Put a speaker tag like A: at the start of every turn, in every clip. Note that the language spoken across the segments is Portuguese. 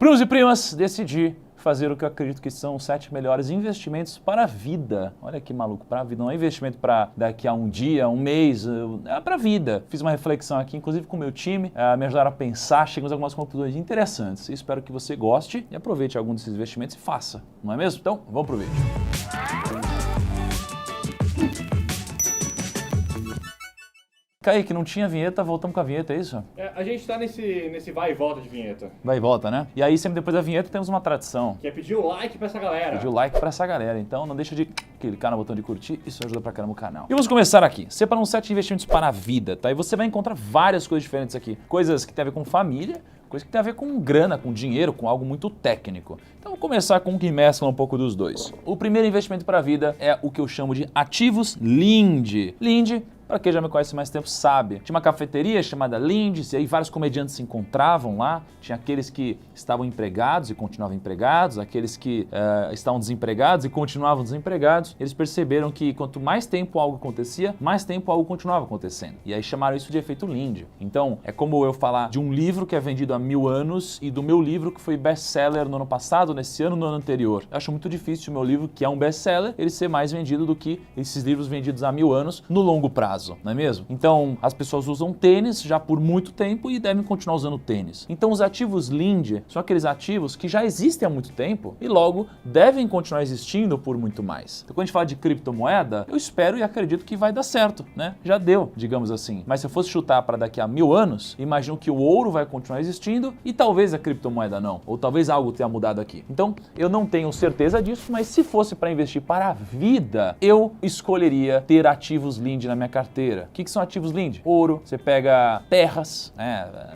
A: Primos e primas, decidi fazer o que eu acredito que são os 7 melhores investimentos para a vida. Olha que maluco, para a vida. Não é investimento para daqui a um dia, um mês, é para a vida. Fiz uma reflexão aqui, inclusive com o meu time, me ajudaram a pensar, chegamos a algumas conclusões interessantes. Espero que você goste e aproveite algum desses investimentos e faça, não é mesmo? Então, vamos pro vídeo. Kaique, não tinha vinheta, voltamos com a vinheta, é isso?
B: A gente tá nesse vai e volta de vinheta.
A: Vai e volta, né? E aí, sempre depois da vinheta, temos uma tradição.
B: Que é pedir o like pra essa galera.
A: Pedir o like pra essa galera. Então, não deixa de clicar no botão de curtir, isso ajuda pra caramba o canal. E vamos começar aqui. Separando 7 investimentos para a vida, tá? E você vai encontrar várias coisas diferentes aqui. Coisas que tem a ver com família, coisas que tem a ver com grana, com dinheiro, com algo muito técnico. Então, vamos começar com o que mescla um pouco dos dois. O primeiro investimento para a vida é o que eu chamo de ativos Lindy. Lindy, para quem já me conhece há mais tempo, sabe. Tinha uma cafeteria chamada Lindy's e aí vários comediantes se encontravam lá. Tinha aqueles que estavam empregados e continuavam empregados, aqueles que estavam desempregados e continuavam desempregados. Eles perceberam que quanto mais tempo algo acontecia, mais tempo algo continuava acontecendo. E aí chamaram isso de efeito Lindy. Então, é como eu falar de um livro que é vendido há 1000 anos e do meu livro que foi best-seller no ano passado, nesse ano, no ano anterior. Eu acho muito difícil o meu livro, que é um best-seller, ele ser mais vendido do que esses livros vendidos há 1000 anos no longo prazo. Não é mesmo? Então, as pessoas usam tênis já por muito tempo e devem continuar usando tênis. Então, os ativos Lindy são aqueles ativos que já existem há muito tempo e logo devem continuar existindo por muito mais. Então, quando a gente fala de criptomoeda, eu espero e acredito que vai dar certo, né? Já deu, digamos assim. Mas se eu fosse chutar para daqui a 1000 anos, imagino que o ouro vai continuar existindo e talvez a criptomoeda não. Ou talvez algo tenha mudado aqui. Então, eu não tenho certeza disso, mas se fosse para investir para a vida, eu escolheria ter ativos Lindy na minha carteira. O que são ativos Lindy? Ouro, você pega terras,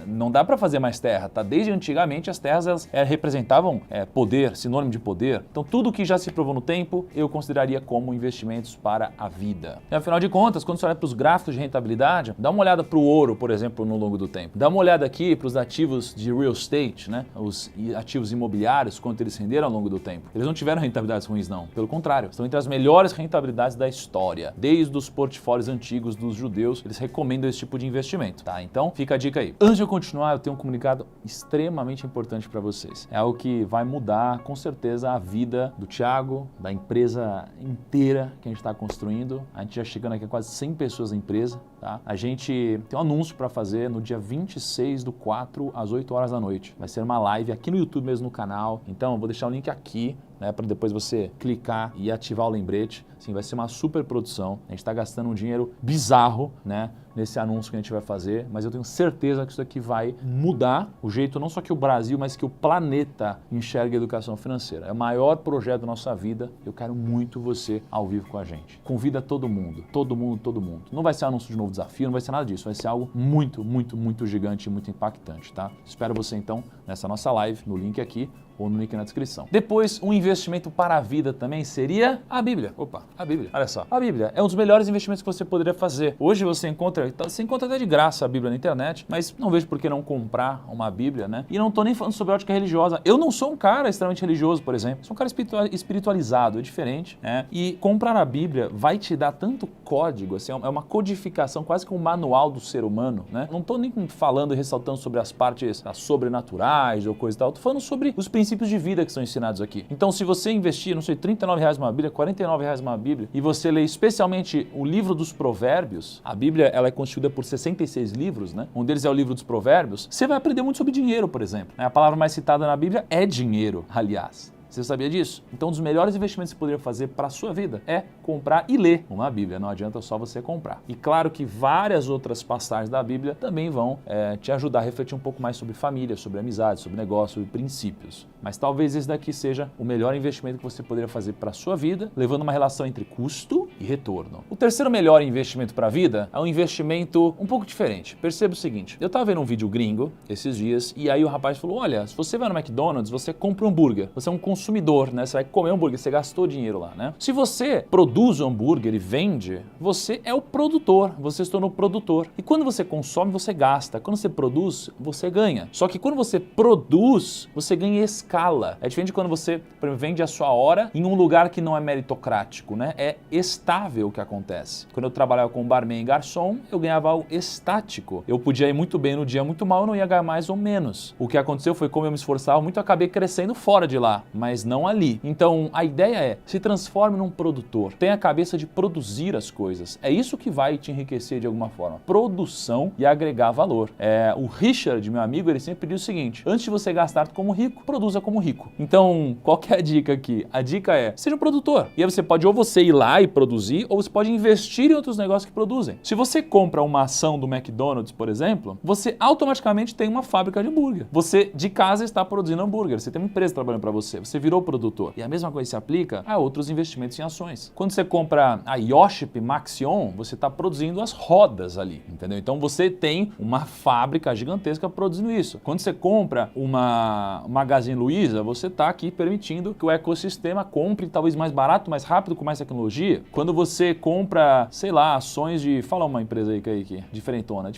A: não dá para fazer mais terra, tá? Desde antigamente as terras elas representavam poder, sinônimo de poder. Então tudo que já se provou no tempo eu consideraria como investimentos para a vida. E afinal de contas, quando você olha para os gráficos de rentabilidade, dá uma olhada para o ouro, por exemplo, no longo do tempo. Dá uma olhada aqui para os ativos de real estate, né? Os ativos imobiliários, quanto eles renderam ao longo do tempo. Eles não tiveram rentabilidades ruins, não. Pelo contrário, estão entre as melhores rentabilidades da história. Desde os portfólios antigos dos judeus, eles recomendam esse tipo de investimento, tá? Então, fica a dica aí. Antes de eu continuar, eu tenho um comunicado extremamente importante para vocês. É algo que vai mudar, com certeza, a vida do Thiago, da empresa inteira que a gente está construindo. A gente já chegando aqui a quase 100 pessoas na empresa, tá? A gente tem um anúncio para fazer no dia 26/4 às 8 horas da noite. Vai ser uma live aqui no YouTube mesmo no canal. Então, eu vou deixar o link aqui, né, para depois você clicar e ativar o lembrete. Sim, vai ser uma super produção. A gente está gastando um dinheiro bizarro, né, nesse anúncio que a gente vai fazer, mas eu tenho certeza que isso aqui vai mudar o jeito não só que o Brasil, mas que o planeta enxerga a educação financeira. É o maior projeto da nossa vida. Eu quero muito você ao vivo com a gente. Convida todo mundo, todo mundo, todo mundo. Não vai ser anúncio de novo desafio, não vai ser nada disso. Vai ser algo muito, muito, muito gigante e muito impactante, tá? Espero você então nessa nossa live, no link aqui ou no link na descrição. Depois, um investimento para a vida também seria a Bíblia. Opa, a Bíblia. Olha só. A Bíblia é um dos melhores investimentos que você poderia fazer. Hoje você encontra até de graça a Bíblia na internet, mas não vejo por que não comprar uma Bíblia, né? E não tô nem falando sobre ótica religiosa. Eu não sou um cara extremamente religioso, por exemplo. Sou um cara espiritualizado, é diferente, né? E comprar a Bíblia vai te dar tanto código, assim, é uma codificação, quase que um manual do ser humano, né? Não tô nem falando e ressaltando sobre as partes sobrenaturais ou coisa e tal. Tô falando sobre os princípios de vida que são ensinados aqui. Então, se você investir, não sei, R$39 numa Bíblia, R$49 numa Bíblia, e você lê especialmente o livro dos Provérbios, a Bíblia ela é constituída por 66 livros, né? Um deles é o livro dos Provérbios. Você vai aprender muito sobre dinheiro, por exemplo. A palavra mais citada na Bíblia é dinheiro, aliás. Você sabia disso? Então, um dos melhores investimentos que você poderia fazer para a sua vida é comprar e ler uma Bíblia. Não adianta só você comprar. E claro que várias outras passagens da Bíblia também vão te ajudar a refletir um pouco mais sobre família, sobre amizade, sobre negócio, sobre princípios. Mas talvez esse daqui seja o melhor investimento que você poderia fazer para a sua vida, levando uma relação entre custo e retorno. O terceiro melhor investimento para a vida é um investimento um pouco diferente. Perceba o seguinte, eu estava vendo um vídeo gringo esses dias e aí o rapaz falou, olha, se você vai no McDonald's, você compra um hambúrguer. Você é um consumidor, né? Você vai comer hambúrguer, você gastou dinheiro lá, né? Se você produz o hambúrguer e vende, você é o produtor, você se tornou produtor. E quando você consome, você gasta. Quando você produz, você ganha. Só que quando você produz, você ganha escala. É diferente de quando você vende a sua hora em um lugar que não é meritocrático, né? É escala. estável que acontece. Quando eu trabalhava com barman e garçom, eu ganhava algo estático. Eu podia ir muito bem no dia, muito mal, eu não ia ganhar mais ou menos. O que aconteceu foi, como eu me esforçava muito, eu acabei crescendo fora de lá, mas não ali. Então, a ideia é, se transforme num produtor. Tenha a cabeça de produzir as coisas. É isso que vai te enriquecer de alguma forma. Produção e agregar valor. O Richard, meu amigo, ele sempre diz o seguinte: antes de você gastar como rico, produza como rico. Então, qual que é a dica aqui? A dica é, seja um produtor. E aí você pode ou você ir lá e produzir, ou você pode investir em outros negócios que produzem. Se você compra uma ação do McDonald's, por exemplo, você automaticamente tem uma fábrica de hambúrguer. Você, de casa, está produzindo hambúrguer. Você tem uma empresa trabalhando para você. Você virou produtor. E a mesma coisa se aplica a outros investimentos em ações. Quando você compra a Yoship Maxion, você está produzindo as rodas ali, entendeu? Então você tem uma fábrica gigantesca produzindo isso. Quando você compra uma Magazine Luiza, você está aqui permitindo que o ecossistema compre talvez mais barato, mais rápido, com mais tecnologia. Quando você compra, sei lá, ações de... Fala uma empresa aí, Kaique. Diferentona.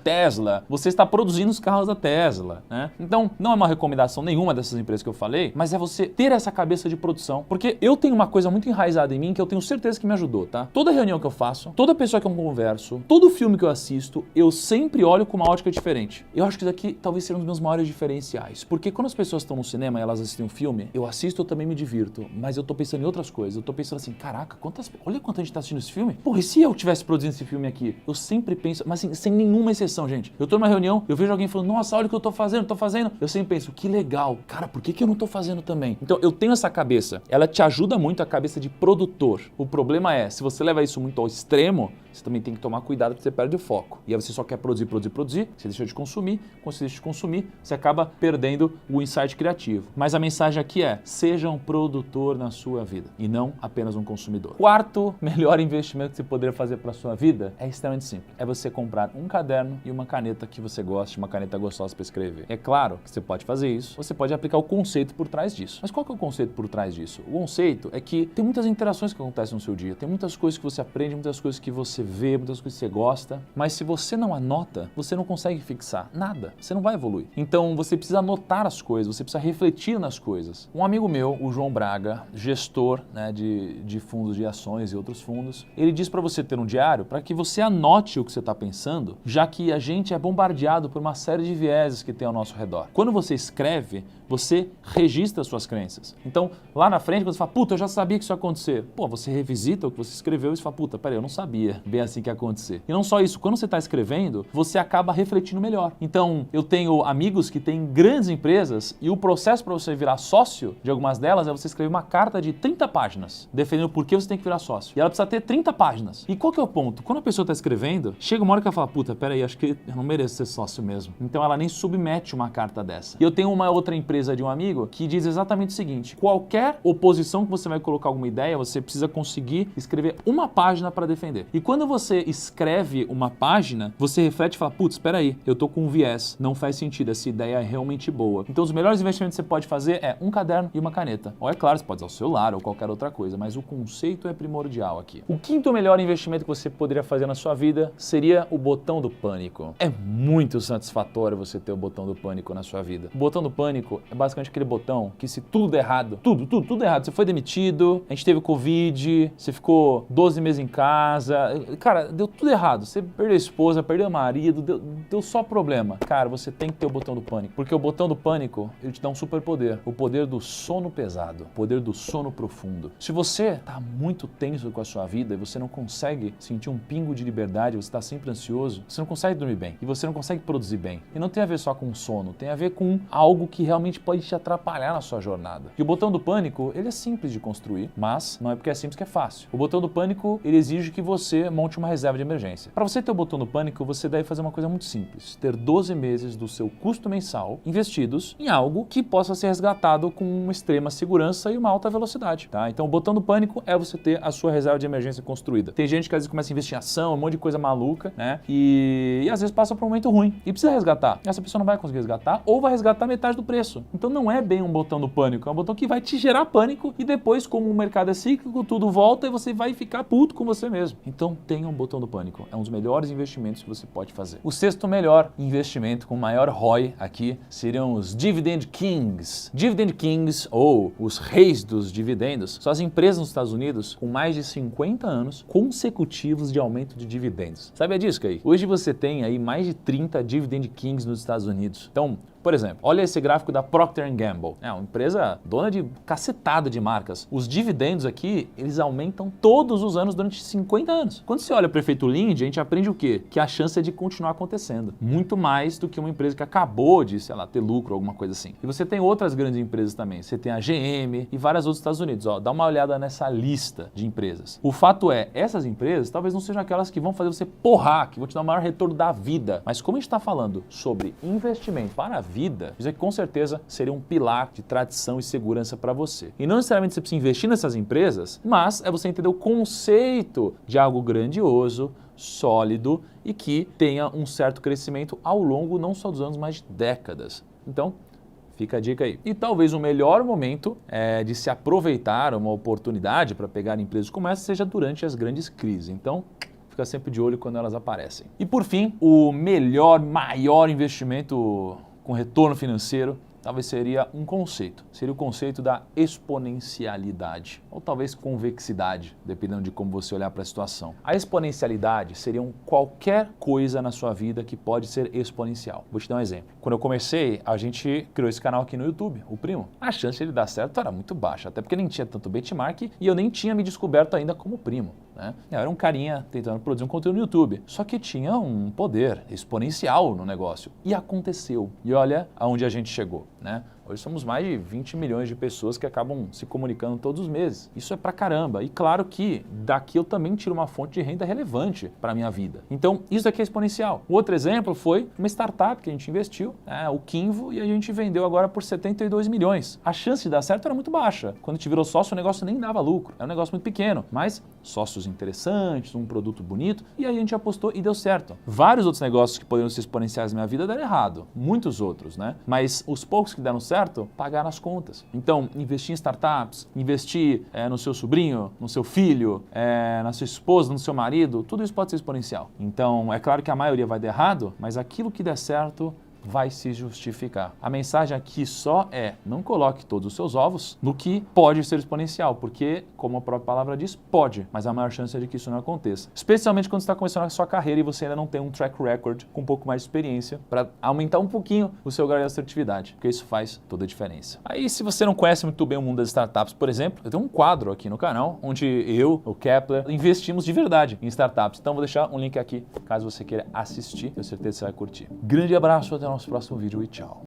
A: Tesla. Você está produzindo os carros da Tesla, né? Então, não é uma recomendação nenhuma dessas empresas que eu falei, mas é você ter essa cabeça de produção. Porque eu tenho uma coisa muito enraizada em mim que eu tenho certeza que me ajudou, tá? Toda reunião que eu faço, toda pessoa que eu converso, todo filme que eu assisto, eu sempre olho com uma ótica diferente. Eu acho que isso aqui talvez seja um dos meus maiores diferenciais. Porque quando as pessoas estão no cinema e elas assistem um filme, eu assisto, eu também me divirto, mas eu tô pensando em outras coisas. Eu tô pensando assim, caraca, olha quanta gente tá assistindo esse filme. Porra, e se eu tivesse produzindo esse filme aqui? Eu sempre penso, mas assim, sem nenhuma exceção, gente. Eu tô numa reunião, eu vejo alguém falando, nossa, olha o que eu tô fazendo. Eu sempre penso, que legal. Cara, por que eu não tô fazendo também? Então, eu tenho essa cabeça. Ela te ajuda muito, a cabeça de produtor. O problema é, se você leva isso muito ao extremo, você também tem que tomar cuidado porque você perde o foco. E aí você só quer produzir, você deixa de consumir. Quando você deixa de consumir, você acaba perdendo o insight criativo. Mas a mensagem aqui é, seja um produtor na sua vida e não apenas um consumidor. Quarto melhor investimento que você poderia fazer para a sua vida é extremamente simples. É você comprar um caderno e uma caneta que você goste, uma caneta gostosa para escrever. É claro que você pode fazer isso, você pode aplicar o conceito por trás disso. Mas qual que é o conceito por trás disso? O conceito é que tem muitas interações que acontecem no seu dia, tem muitas coisas que você aprende, muitas coisas que você vê, muitas coisas que você gosta, mas se você não anota, você não consegue fixar nada, você não vai evoluir. Então você precisa anotar as coisas, você precisa refletir nas coisas. Um amigo meu, o João Braga, gestor, né, de fundos de ações e outros fundos, ele diz para você ter um diário para que você anote o que você está pensando, já que a gente é bombardeado por uma série de vieses que tem ao nosso redor. Quando você escreve, você registra as suas crenças. Então, lá na frente, quando você fala, puta, eu já sabia que isso ia acontecer. Pô, você revisita o que você escreveu e você fala, puta, peraí, eu não sabia bem assim que ia acontecer. E não só isso, quando você está escrevendo, você acaba refletindo melhor. Então, eu tenho amigos que têm grandes empresas e o processo para você virar sócio de algumas delas é você escrever uma carta de 30 páginas, defendendo por que você tem que virar sócio. E ela precisa ter 30 páginas. E qual que é o ponto? Quando a pessoa está escrevendo, chega uma hora que ela fala, puta, peraí, acho que eu não mereço ser sócio mesmo. Então, ela nem submete uma carta dessa. E eu tenho uma outra empresa de um amigo que diz exatamente o seguinte: qualquer oposição que você vai colocar alguma ideia, você precisa conseguir escrever uma página para defender. E quando você escreve uma página, você reflete e fala, putz, espera aí, eu tô com um viés, não faz sentido, essa ideia é realmente boa. Então os melhores investimentos que você pode fazer é um caderno e uma caneta. Ou é claro, você pode usar o celular ou qualquer outra coisa, mas o conceito é primordial aqui. O quinto melhor investimento que você poderia fazer na sua vida seria o botão do pânico. É muito satisfatório você ter o botão do pânico na sua vida. O botão do pânico é basicamente aquele botão que se tudo der errado, tudo errado, você foi demitido, a gente teve Covid, você ficou 12 meses em casa, cara, deu tudo errado, você perdeu a esposa, perdeu o marido, deu só problema. Cara, você tem que ter o botão do pânico, porque o botão do pânico, ele te dá um superpoder, o poder do sono pesado, o poder do sono profundo. Se você tá muito tenso com a sua vida e você não consegue sentir um pingo de liberdade, você tá sempre ansioso, você não consegue dormir bem e você não consegue produzir bem. E não tem a ver só com o sono, tem a ver com algo que realmente pode te atrapalhar na sua jornada. E o botão do pânico, ele é simples de construir, mas não é porque é simples que é fácil. O botão do pânico, ele exige que você monte uma reserva de emergência. Para você ter o botão do pânico, você deve fazer uma coisa muito simples, ter 12 meses do seu custo mensal investidos em algo que possa ser resgatado com uma extrema segurança e uma alta velocidade, tá? Então o botão do pânico é você ter a sua reserva de emergência construída. Tem gente que às vezes começa a investir em ação, um monte de coisa maluca, né? E às vezes passa por um momento ruim e precisa resgatar. Essa pessoa não vai conseguir resgatar ou vai resgatar metade do preço. Então não é bem um botão do pânico, é um botão que vai te gerar pânico e depois, como o mercado é cíclico, tudo volta e você vai ficar puto com você mesmo. Então tenha um botão do pânico, é um dos melhores investimentos que você pode fazer. O sexto melhor investimento com maior ROI aqui seriam os Dividend Kings. Dividend Kings, ou os reis dos dividendos, são as empresas empresas nos Estados Unidos com mais de 50 anos consecutivos de aumento de dividendos. Sabia disso, Kay? Hoje você tem aí mais de 30 Dividend Kings nos Estados Unidos. Então, por exemplo, olha esse gráfico da Procter & Gamble. É uma empresa dona de cacetada de marcas. Os dividendos aqui, eles aumentam todos os anos durante 50 anos. Quando você olha para o efeito Linde, a gente aprende o quê? Que a chance é de continuar acontecendo. Muito mais do que uma empresa que acabou de, sei lá, ter lucro, alguma coisa assim. E você tem outras grandes empresas também. Você tem a GM e várias outras dos Estados Unidos. Ó, dá uma olhada nessa lista de empresas. O fato é, essas empresas talvez não sejam aquelas que vão fazer você porrar, que vão te dar o maior retorno da vida. Mas como a gente está falando sobre investimento para a vida, isso aqui com certeza seria um pilar de tradição e segurança para você. E não necessariamente você precisa investir nessas empresas, mas é você entender o conceito de algo grandioso, sólido e que tenha um certo crescimento ao longo não só dos anos, mas de décadas. Então, fica a dica aí. E talvez o melhor momento de se aproveitar uma oportunidade para pegar empresas como essa seja durante as grandes crises. Então, fica sempre de olho quando elas aparecem. E por fim, o maior investimento com retorno financeiro, talvez seria um conceito. Seria o conceito da exponencialidade, ou talvez convexidade, dependendo de como você olhar para a situação. A exponencialidade seria qualquer coisa na sua vida que pode ser exponencial. Vou te dar um exemplo. Quando eu comecei, a gente criou esse canal aqui no YouTube, o Primo. A chance de ele dar certo era muito baixa, até porque nem tinha tanto benchmark e eu nem tinha me descoberto ainda como primo. Eu era um carinha tentando produzir um conteúdo no YouTube, só que tinha um poder exponencial no negócio. E aconteceu. E olha aonde a gente chegou, né? Hoje somos mais de 20 milhões de pessoas que acabam se comunicando todos os meses. Isso é pra caramba. E claro que daqui eu também tiro uma fonte de renda relevante para a minha vida. Então, isso aqui é exponencial. O outro exemplo foi uma startup que a gente investiu, o Kinvo, e a gente vendeu agora por 72 milhões. A chance de dar certo era muito baixa. Quando a gente virou sócio, o negócio nem dava lucro. Era um negócio muito pequeno, mas sócios interessantes, um produto bonito, e aí a gente apostou e deu certo. Vários outros negócios que poderiam ser exponenciais na minha vida deram errado. Muitos outros, né? Mas os poucos que deram certo, pagaram as contas. Então, investir em startups, investir no seu sobrinho, no seu filho, na sua esposa, no seu marido, tudo isso pode ser exponencial. Então, é claro que a maioria vai dar errado, mas aquilo que der certo vai se justificar. A mensagem aqui só não coloque todos os seus ovos no que pode ser exponencial, porque, como a própria palavra diz, pode, mas a maior chance é de que isso não aconteça. Especialmente quando você está começando a sua carreira e você ainda não tem um track record com um pouco mais de experiência para aumentar um pouquinho o seu grau de assertividade, porque isso faz toda a diferença. Aí, se você não conhece muito bem o mundo das startups, por exemplo, eu tenho um quadro aqui no canal onde eu, o Kepler, investimos de verdade em startups. Então, vou deixar um link aqui, caso você queira assistir. Tenho certeza que você vai curtir. Grande abraço, até o nosso próximo vídeo e tchau.